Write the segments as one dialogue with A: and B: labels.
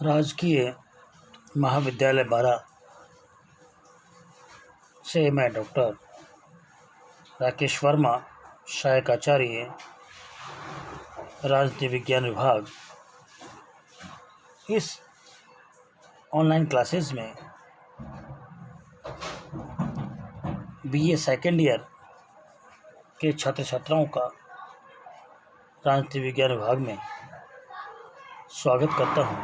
A: राजकीय महाविद्यालय बारा से मैं डॉक्टर राकेश वर्मा, सहायक आचार्य, राजनीति विज्ञान विभाग, इस ऑनलाइन क्लासेस में बीए सेकेंड ईयर के छात्र छात्राओं का राजनीति विज्ञान विभाग में स्वागत करता हूँ।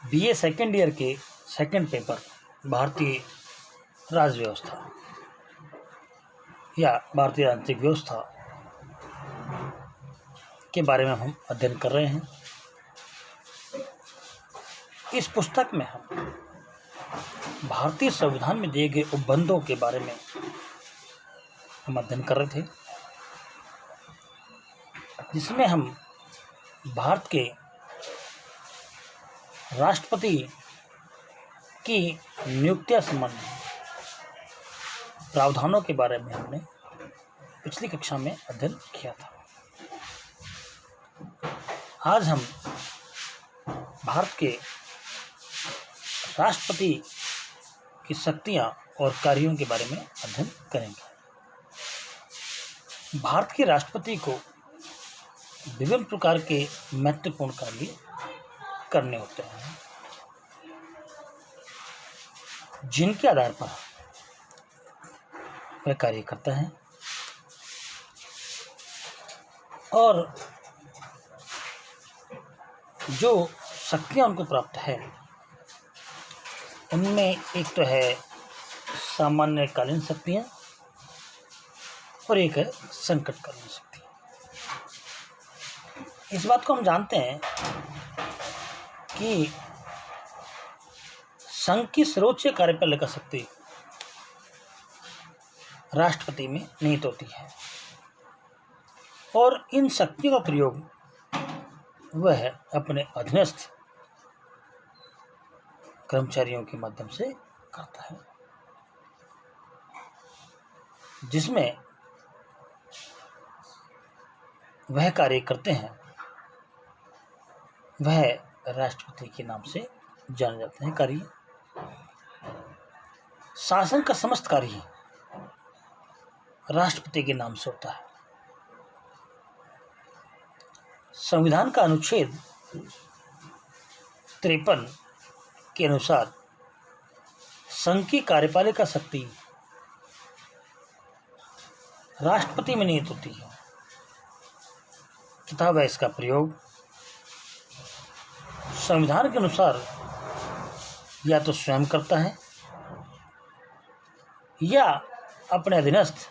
A: बीए सेकेंड ईयर के सेकंड पेपर भारतीय राज व्यवस्था या भारतीय राजनीतिक व्यवस्था के बारे में हम अध्ययन कर रहे हैं। इस पुस्तक में हम भारतीय संविधान में दिए गए उपबंधों के बारे में हम अध्ययन कर रहे थे, जिसमें हम भारत के राष्ट्रपति की नियुक्तियां संबंधी प्रावधानों के बारे में हमने पिछली कक्षा में अध्ययन किया था। आज हम भारत के राष्ट्रपति की शक्तियां और कार्यों के बारे में अध्ययन करेंगे। भारत के राष्ट्रपति को विभिन्न प्रकार के महत्वपूर्ण कार्य करने होते हैं, जिनके आधार पर वह कार्य करता है और जो शक्तियां उनको प्राप्त है उनमें एक तो है सामान्यकालीन शक्तियां और एक है संकटकालीन शक्तियां। इस बात को हम जानते हैं कि संघ की सर्वोच्च कार्यपालिका शक्ति राष्ट्रपति में निहित होती है और इन शक्तियों का प्रयोग वह अपने अधीनस्थ कर्मचारियों के माध्यम से करता है, जिसमें वह कार्य करते हैं वह राष्ट्रपति के नाम से जाने जाते हैं। कार्य शासन का समस्त कार्य राष्ट्रपति के नाम से होता है। संविधान का अनुच्छेद 53 के अनुसार संघ की कार्यपालिका शक्ति राष्ट्रपति में निहित होती है तथा वह इसका प्रयोग संविधान के अनुसार या तो स्वयं करता है या अपने अधीनस्थ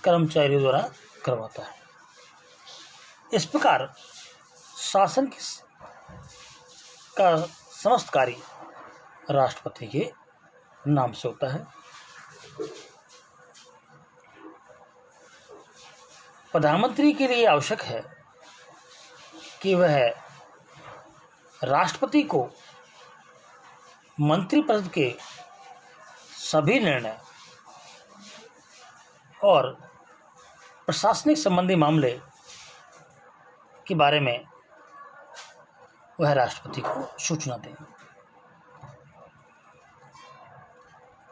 A: कर्मचारियों द्वारा करवाता है। इस प्रकार शासन का समस्त कार्य राष्ट्रपति के नाम से होता है। प्रधानमंत्री के लिए आवश्यक है कि वह राष्ट्रपति को मंत्रिपरिषद के सभी निर्णय और प्रशासनिक संबंधी मामले के बारे में वह राष्ट्रपति को सूचना दें।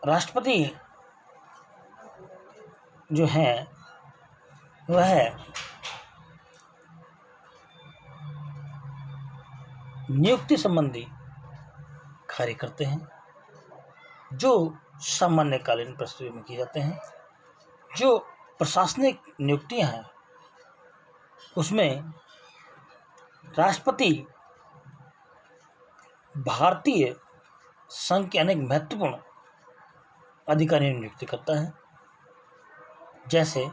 A: राष्ट्रपति जो हैं वह नियुक्ति संबंधी कार्य करते हैं जो सामान्यकालीन परिस्थितियों में किए जाते हैं। जो प्रशासनिक नियुक्तियां हैं उसमें राष्ट्रपति भारतीय संघ के अनेक महत्वपूर्ण अधिकारियों की नियुक्ति करता है, जैसे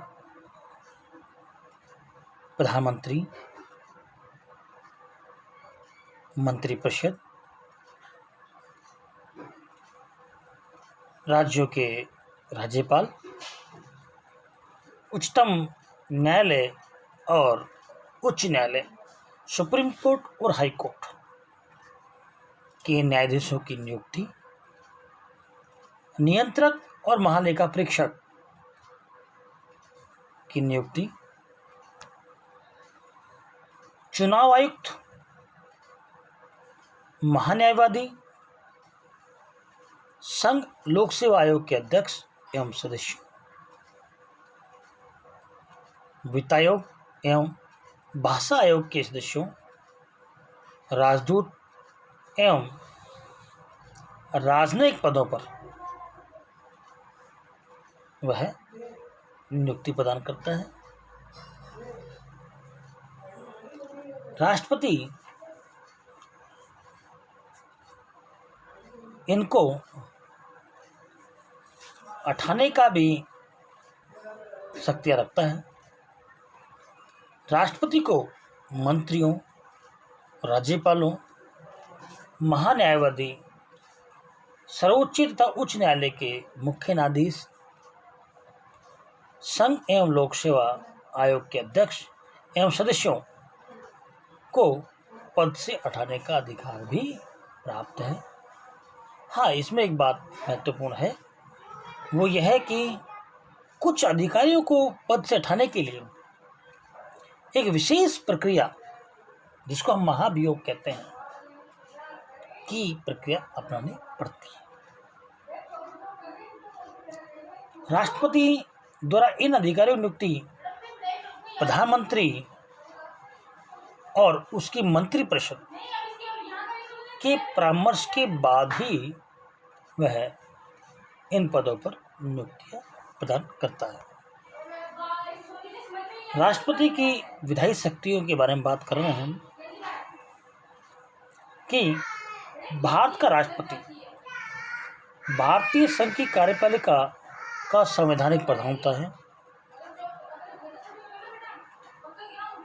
A: प्रधानमंत्री, मंत्रिपरिषद, राज्यों के राज्यपाल, उच्चतम न्यायालय और उच्च न्यायालय, सुप्रीम कोर्ट और हाई कोर्ट के न्यायाधीशों की नियुक्ति, नियंत्रक और महालेखा परीक्षक की नियुक्ति, चुनाव आयुक्त, महान्यायवादी, संघ लोक सेवा आयोग के अध्यक्ष एवं सदस्य, वित्त आयोग एवं भाषा आयोग के सदस्यों, राजदूत एवं राजनयिक पदों पर वह नियुक्ति प्रदान करता है। राष्ट्रपति इनको हटाने का भी शक्तियां रखता है। राष्ट्रपति को मंत्रियों, राज्यपालों, महान्यायवादी, सर्वोच्च तथा उच्च न्यायालय के मुख्य न्यायाधीश, संघ एवं लोक सेवा आयोग के अध्यक्ष एवं सदस्यों को पद से हटाने का अधिकार भी प्राप्त है। हाँ, इसमें एक बात महत्वपूर्ण है, वो यह है कि कुछ अधिकारियों को पद से हटाने के लिए एक विशेष प्रक्रिया, जिसको हम महाभियोग कहते हैं, की प्रक्रिया अपनानी पड़ती है। राष्ट्रपति द्वारा इन अधिकारियों की नियुक्ति प्रधानमंत्री और उसकी मंत्रिपरिषद के परामर्श के बाद ही वह इन पदों पर नियुक्तियां प्रदान करता है। राष्ट्रपति की विधायी शक्तियों के बारे में बात कर रहे हैं हम कि भारत का राष्ट्रपति भारतीय संघ की कार्यपालिका का संवैधानिक प्रधान होता है।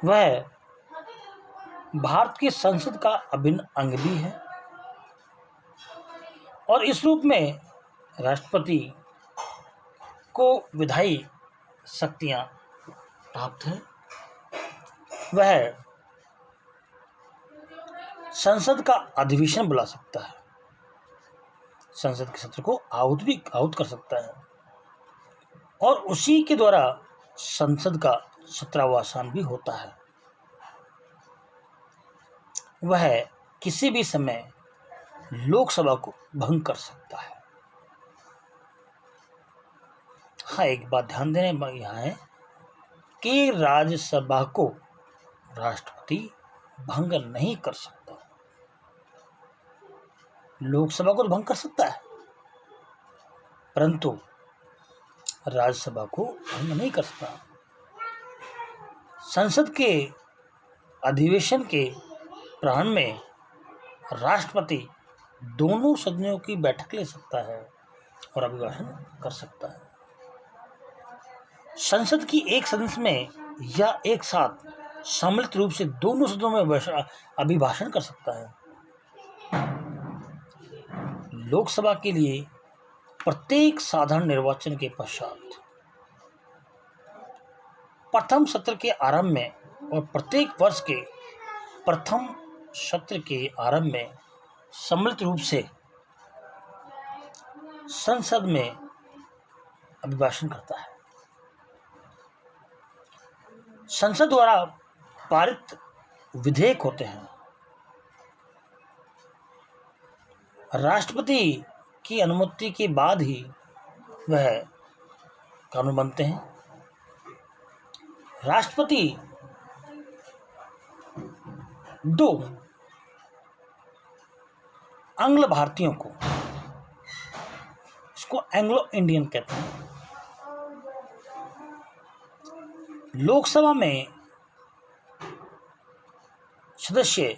A: वह भारत की संसद का अभिन्न अंग भी है और इस रूप में राष्ट्रपति को विधायी शक्तियां प्राप्त है। वह संसद का अधिवेशन बुला सकता है, संसद के सत्र को आहूत कर सकता है और उसी के द्वारा संसद का सत्रावसान भी होता है। वह किसी भी समय लोकसभा को भंग कर सकता है। हाँ, एक बात ध्यान देने वाली यहाँ है कि राज्यसभा को राष्ट्रपति भंग नहीं कर सकता। लोकसभा को तो भंग कर सकता है, परंतु राज्यसभा को भंग नहीं कर सकता। संसद के अधिवेशन के प्रारंभ में राष्ट्रपति दोनों सदनों की बैठक ले सकता है और अभिभाषण कर सकता है। संसद की एक सदन में या एक साथ सम्मिलित रूप से दोनों सदनों में अभिभाषण कर सकता है। लोकसभा के लिए प्रत्येक साधारण निर्वाचन के पश्चात प्रथम सत्र के आरंभ में और प्रत्येक वर्ष के प्रथम सत्र के आरंभ में सम्मिलित रूप से संसद में अभिभाषण करता है। संसद द्वारा पारित विधेयक होते हैं। राष्ट्रपति की अनुमति के बाद ही वह कानून बनते हैं। राष्ट्रपति दो आंग्ल भारतीयों को, इसको एंग्लो इंडियन कहते हैं, लोकसभा में सदस्य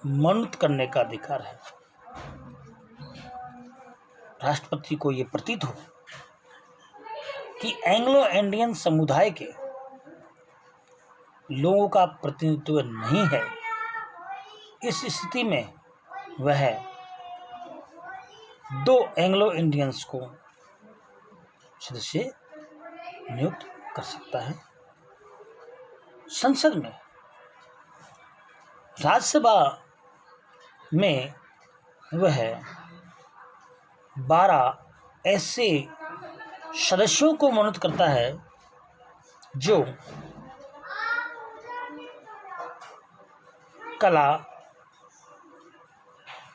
A: मनोनीत करने का अधिकार है। राष्ट्रपति को यह प्रतीत हो कि एंग्लो इंडियन समुदाय के लोगों का प्रतिनिधित्व नहीं है, इस स्थिति में वह दो एंग्लो इंडियंस को सदस्य नियुक्त कर सकता है। संसद में राज्यसभा में वह 12 ऐसे सदस्यों को मनोनीत करता है जो कला,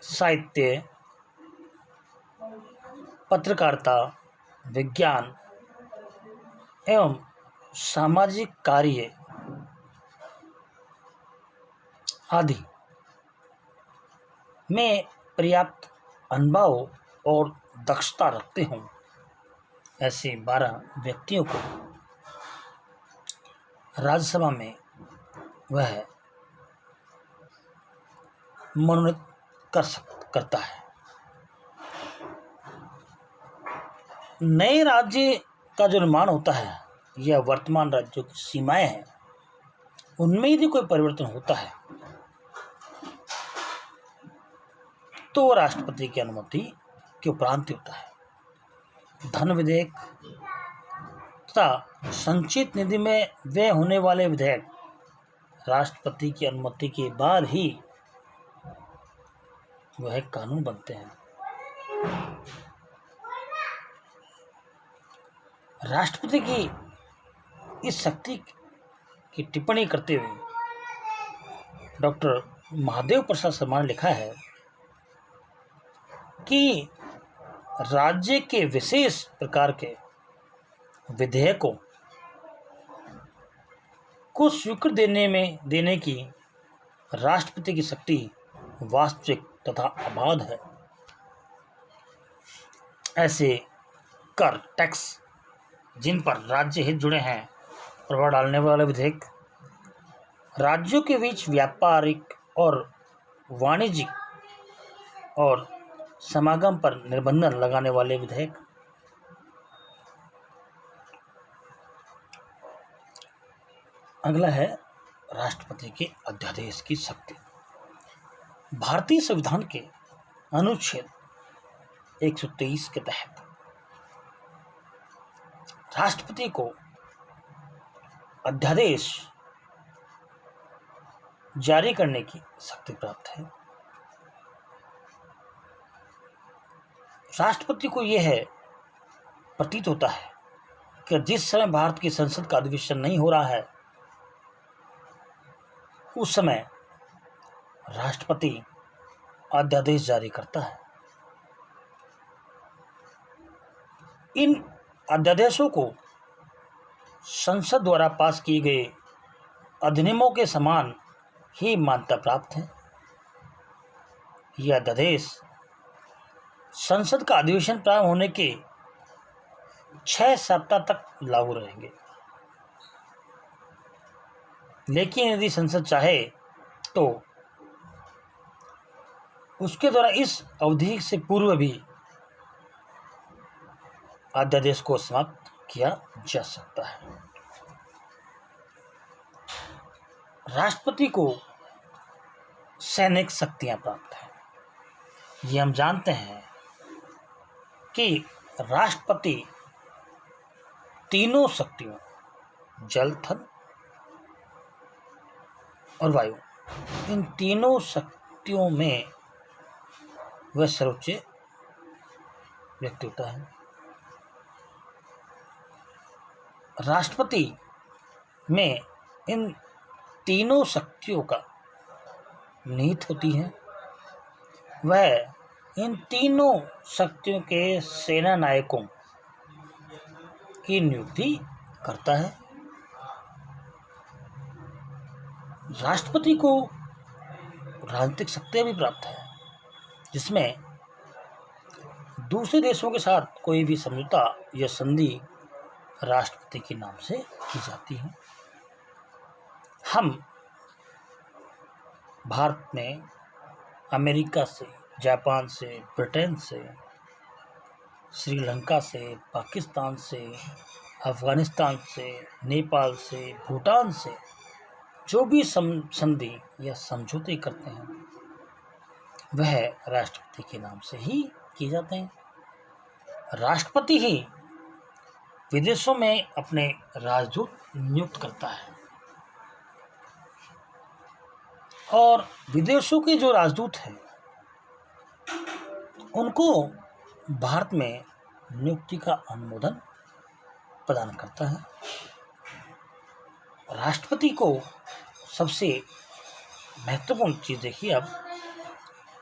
A: साहित्य, पत्रकारिता, विज्ञान एवं सामाजिक कार्य आदि में पर्याप्त अनुभव और दक्षता रखते हों, ऐसे 12 व्यक्तियों को राज्यसभा में वह मनोनीत करता है। नए राज्य का जो निर्माण होता है या वर्तमान राज्यों की सीमाएं हैं, उनमें यदि कोई परिवर्तन होता है तो राष्ट्रपति की अनुमति के उपरांत होता है। धन विधेयक तथा संचित निधि में व्यय होने वाले विधेयक राष्ट्रपति की अनुमति के बाद ही वह कानून बनते हैं। राष्ट्रपति की इस शक्ति की टिप्पणी करते हुए डॉक्टर महादेव प्रसाद शर्मा ने लिखा है कि राज्य के विशेष प्रकार के विधेयकों को स्वीकृति देने की राष्ट्रपति की शक्ति वास्तविक तथा अबाध है। ऐसे कर, टैक्स जिन पर राज्य हित जुड़े हैं, प्रभाव डालने वाले विधेयक, राज्यों के बीच व्यापारिक और वाणिज्यिक और समागम पर निर्बंधन लगाने वाले विधेयक, अगला है राष्ट्रपति के अध्यादेश की शक्ति। भारतीय संविधान के अनुच्छेद 123 के तहत राष्ट्रपति को अध्यादेश जारी करने की शक्ति प्राप्त है। राष्ट्रपति को यह प्रतीत होता है कि जिस समय भारत की संसद का अधिवेशन नहीं हो रहा है, उस समय राष्ट्रपति अध्यादेश जारी करता है। इन अध्यादेशों को संसद द्वारा पास किए गए अधिनियमों के समान ही मान्यता प्राप्त है। यह अध्यादेश संसद का अधिवेशन प्रारंभ होने के 6 सप्ताह तक लागू रहेंगे, लेकिन यदि संसद चाहे तो उसके द्वारा इस अवधि से पूर्व भी अध्यादेश को समाप्त किया जा सकता है। राष्ट्रपति को सैनिक शक्तियां प्राप्त हैं। ये हम जानते हैं कि राष्ट्रपति तीनों शक्तियों, जल, थल और वायु, इन तीनों शक्तियों में वह सर्वोच्च व्यक्ति होता है। राष्ट्रपति में इन तीनों शक्तियों का निहित होती है। वह इन तीनों शक्तियों के सेना नायकों की नियुक्ति करता है। राष्ट्रपति को राजनीतिक शक्तियां भी प्राप्त है, जिसमें दूसरे देशों के साथ कोई भी समझौता या संधि राष्ट्रपति के नाम से की जाती है। हम भारत में अमेरिका से, जापान से, ब्रिटेन से, श्रीलंका से, पाकिस्तान से, अफगानिस्तान से, नेपाल से, भूटान से जो भी संधि या समझौते करते हैं, वह राष्ट्रपति के नाम से ही किए जाते हैं। राष्ट्रपति ही विदेशों में अपने राजदूत नियुक्त करता है और विदेशों के जो राजदूत हैं उनको भारत में नियुक्ति का अनुमोदन प्रदान करता है। राष्ट्रपति को सबसे महत्वपूर्ण चीज़ देखिए अब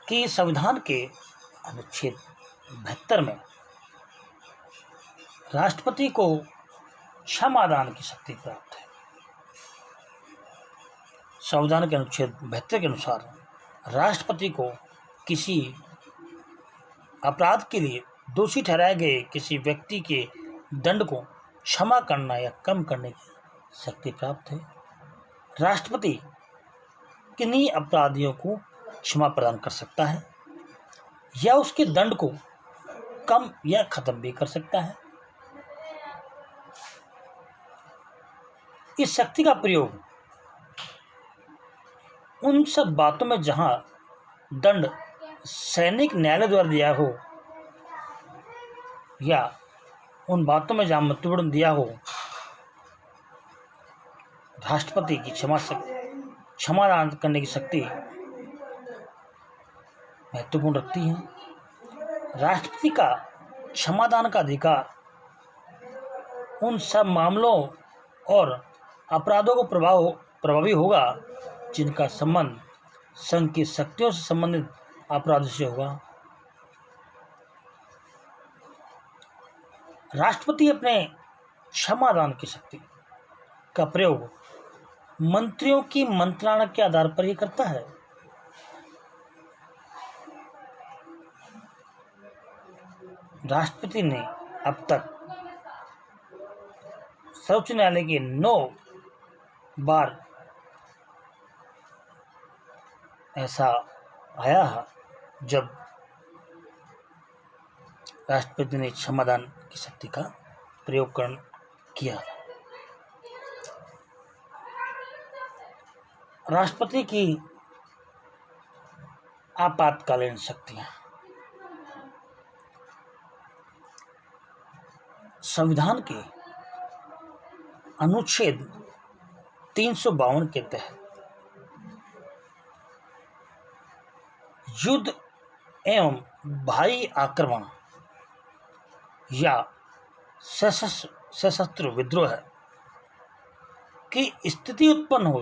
A: कि संविधान के अनुच्छेद 72 में राष्ट्रपति को क्षमादान की शक्ति प्राप्त है। संविधान के अनुच्छेद 72 के अनुसार राष्ट्रपति को किसी अपराध के लिए दोषी ठहराए गए किसी व्यक्ति के दंड को क्षमा करना या कम करने की शक्ति प्राप्त है। राष्ट्रपति किन्हीं अपराधियों को क्षमा प्रदान कर सकता है या उसके दंड को कम या खत्म भी कर सकता है। इस शक्ति का प्रयोग उन सब बातों में जहां दंड सैनिक न्यायालय द्वारा दिया हो या उन बातों में जहां मृत्युदंड दिया हो, राष्ट्रपति की क्षमादान करने की शक्ति महत्वपूर्ण रखती है। राष्ट्रपति का क्षमादान का अधिकार उन सब मामलों और अपराधों को प्रभावी होगा जिनका संबंध संघ की शक्तियों से संबंधित अपराधों से होगा। राष्ट्रपति अपने क्षमादान की शक्ति का प्रयोग मंत्रियों की मंत्राणा के आधार पर ही करता है। राष्ट्रपति ने अब तक सर्वोच्च न्यायालय के 9 बार ऐसा आया है जब राष्ट्रपति ने क्षमादान की शक्ति का प्रयोग किया। राष्ट्रपति की आपातकालीन शक्तियां संविधान के अनुच्छेद 352 के तहत युद्ध एवं भारी आक्रमण या सशस्त्र विद्रोह की स्थिति उत्पन्न हो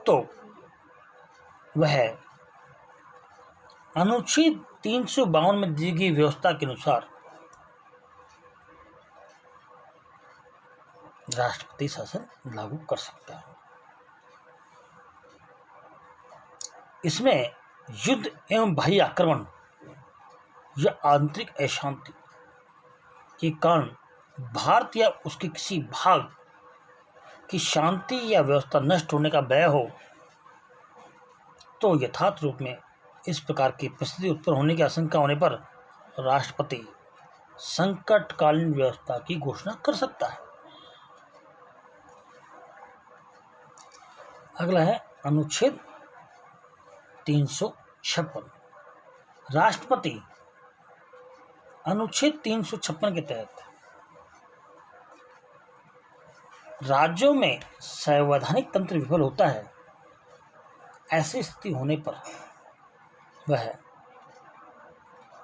A: तो वह अनुच्छेद 352 में दी गई व्यवस्था के अनुसार राष्ट्रपति शासन लागू कर सकता है। इसमें युद्ध एवं बाह्य आक्रमण या आंतरिक अशांति के कारण भारत या उसके किसी भाग की शांति या व्यवस्था नष्ट होने का भय हो तो यथार्थ रूप में इस प्रकार की परिस्थिति उत्पन्न होने की आशंका होने पर राष्ट्रपति संकटकालीन व्यवस्था की घोषणा कर सकता है। अगला है अनुच्छेद 356। राष्ट्रपति अनुच्छेद 356 के तहत राज्यों में संवैधानिक तंत्र विफल होता है, ऐसी स्थिति होने पर वह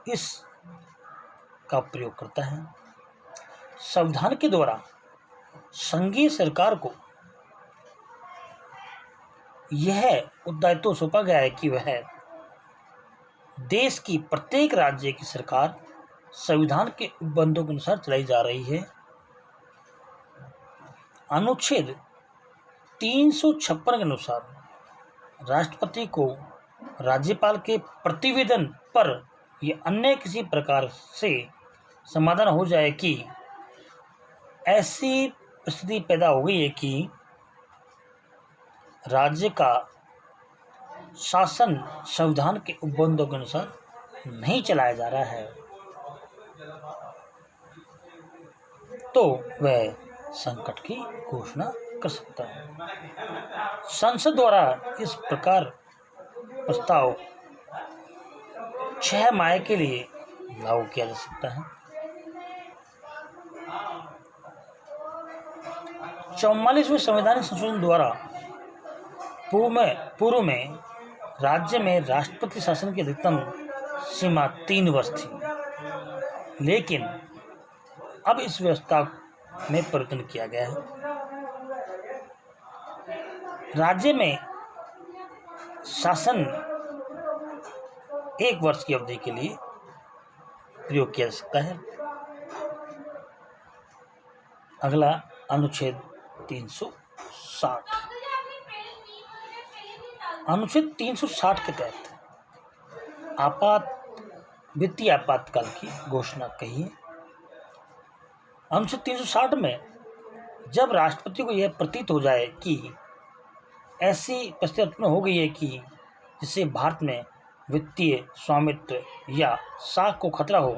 A: इस का प्रयोग करता है। संविधान के द्वारा संघीय सरकार को यह उत्तरदायित्व सौंपा गया है कि वह देश की प्रत्येक राज्य की सरकार संविधान के उपबंधों के अनुसार चलाई जा रही है। अनुच्छेद 356 के अनुसार राष्ट्रपति को राज्यपाल के प्रतिवेदन पर या अन्य किसी प्रकार से समाधान हो जाए कि ऐसी स्थिति पैदा हो गई है कि राज्य का शासन संविधान के उपबंधों के अनुसार नहीं चलाया जा रहा है, तो वह संकट की घोषणा कर सकता है। संसद द्वारा इस प्रकार प्रस्ताव 6 माह के लिए लागू किया जा सकता है। 44वें संवैधानिक संशोधन द्वारा पूर्व में राज्य में राष्ट्रपति शासन की अधिकतम सीमा 3 वर्ष थी, लेकिन अब इस व्यवस्था में परिवर्तन किया गया है। राज्य में शासन 1 वर्ष की अवधि के लिए प्रयोग किया जा सकता है। अगला अनुच्छेद 360। अनुच्छेद 360 के तहत वित्तीय आपातकाल की घोषणा कही है। अनुच्छेद 360 में जब राष्ट्रपति को यह प्रतीत हो जाए कि ऐसी परिस्थिति उत्पन्न हो गई है कि जिससे भारत में वित्तीय स्वामित्व या साख को खतरा हो,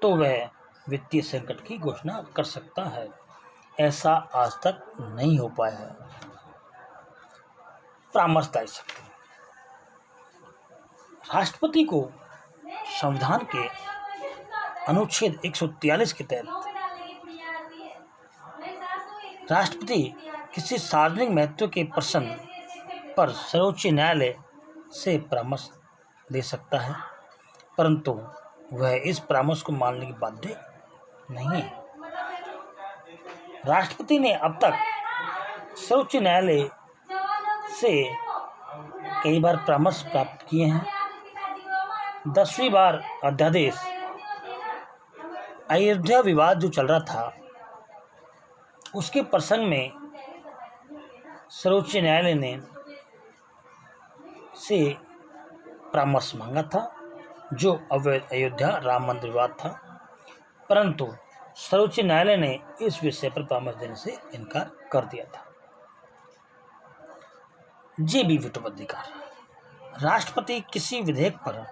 A: तो वह वित्तीय संकट की घोषणा कर सकता है। ऐसा आज तक नहीं हो पाया है। परामर्शदायी शक्ति। राष्ट्रपति को संविधान के अनुच्छेद 143 के तहत राष्ट्रपति किसी सार्वजनिक महत्व के प्रश्न पर सर्वोच्च न्यायालय से परामर्श दे सकता है, परंतु वह इस परामर्श को मानने की बाध्य नहीं है। राष्ट्रपति ने अब तक सर्वोच्च न्यायालय से कई बार परामर्श प्राप्त किए हैं। 10वीं बार अध्यादेश अयोध्या विवाद जो चल रहा था, उसके प्रसंग में सर्वोच्च न्यायालय ने से परामर्श मांगा था, जो अयोध्या राम मंदिर विवाद था, परंतु सर्वोच्च न्यायालय ने इस विषय पर परामर्श देने से इनकार कर दिया था। जेबी वीटो अधिकार। राष्ट्रपति किसी विधेयक पर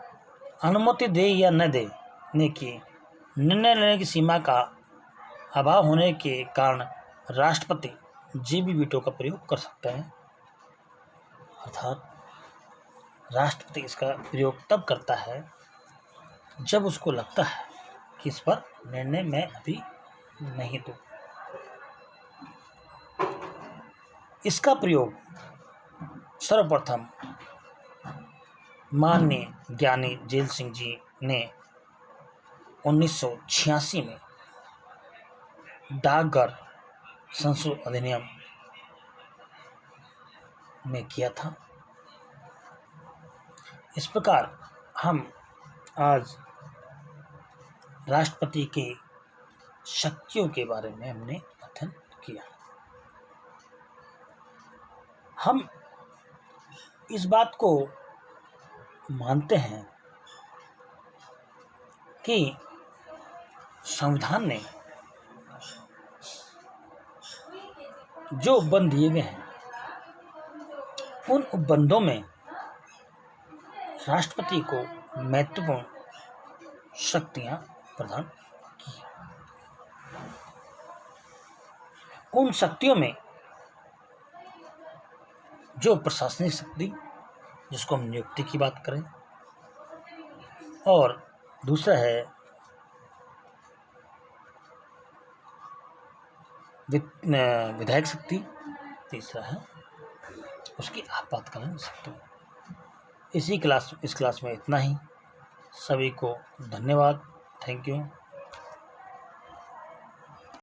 A: अनुमति दे या न देने की निर्णय लेने की सीमा का अभाव होने के कारण राष्ट्रपति जेबी वीटो का प्रयोग कर सकता है। अर्थात राष्ट्रपति इसका प्रयोग तब करता है जब उसको लगता है कि इस पर निर्णय मैं अभी नहीं दूं। इसका प्रयोग सर्वप्रथम माननीय ज्ञानी जेल सिंह जी ने 1986 में डाकघर संशोधन अधिनियम में किया था। इस प्रकार हम आज राष्ट्रपति की शक्तियों के बारे में हमने अध्ययन किया। हम इस बात को मानते हैं कि संविधान ने जो उपबंध दिए गए हैं, उन उपबंधों में राष्ट्रपति को महत्वपूर्ण शक्तियां प्रदान की। उन शक्तियों में जो प्रशासनिक शक्ति, जिसको हम नियुक्ति की बात करें, और दूसरा है विधायक शक्ति, तीसरा है उसकी आपातकालीन शक्ति। इस क्लास में इतना ही। सभी को धन्यवाद। Thank you.